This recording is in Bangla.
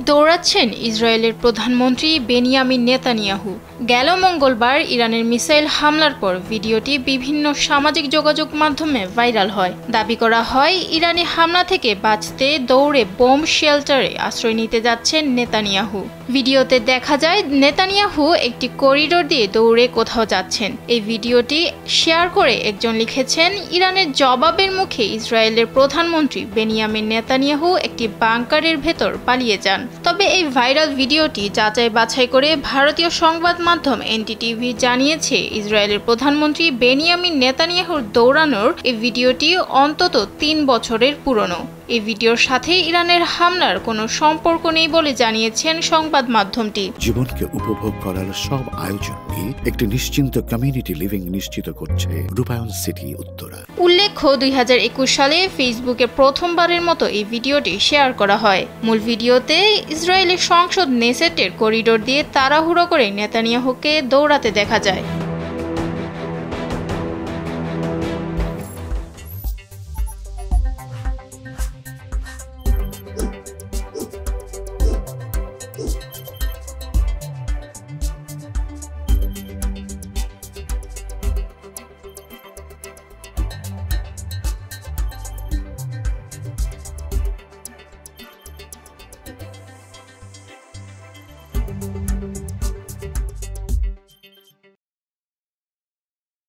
দৌড়াচ্ছেন ইসরায়েলের প্রধানমন্ত্রী বেনিয়ামিন নেতানিয়াহু। গেল মঙ্গলবার ইরানের মিসাইল হামলার পর ভিডিওটি বিভিন্ন সামাজিক যোগাযোগ মাধ্যমে ভাইরাল হয়। দাবি করা হয়, ইরানি হামলা থেকে বাঁচতে দৌড়ে বোম শেল্টারে আশ্রয় নিতে যাচ্ছেন নেতানিয়াহু। ভিডিওতে দেখা যায় নেতানিয়াহু একটি করিডোর দিয়ে দৌড়ে কোথাও যাচ্ছেন। এই ভিডিওটি শেয়ার করে একজন লিখেছেন, ইরানের জবাবের মুখে ইসরায়েলের প্রধানমন্ত্রী বেনিয়ামিন নেতানিয়াহু একটি বাংকারের ভেতর পালিয়ে যান। তবে এই ভাইরাল ভিডিওটি যাচাই বাছাই করে ভারতীয় সংবাদ মাধ্যম এনডিটিভি জানিয়েছে, ইসরায়েলের প্রধানমন্ত্রী বেনিয়ামিন নেতানিয়াহুর দৌড়ানোর এই ভিডিওটি অন্তত ৩ বছরের পুরনো। এই ভিডিওর সাথে ইরানের হামলার কোনো সম্পর্ক নেই বলে জানিয়েছেন সংবাদ মাধ্যমটি। জীবনকে উপভোগ করার সব আয়োজন নিয়ে একটি নিশ্চিন্ত কমিউনিটি লিভিং নিশ্চিত করছে রূপায়ণ সিটি উত্তরা। উল্লেখ্য, ২০২১ সালে ফেসবুকে প্রথমবারের মতো এই ভিডিওটি শেয়ার করা হয়। মূল ভিডিওতে ইসরায়েলের সংসদ নেসেটের করিডোর দিয়ে তাড়াহুড়ো করে নেতানিয়াহুকে দৌড়াতে দেখা যায়।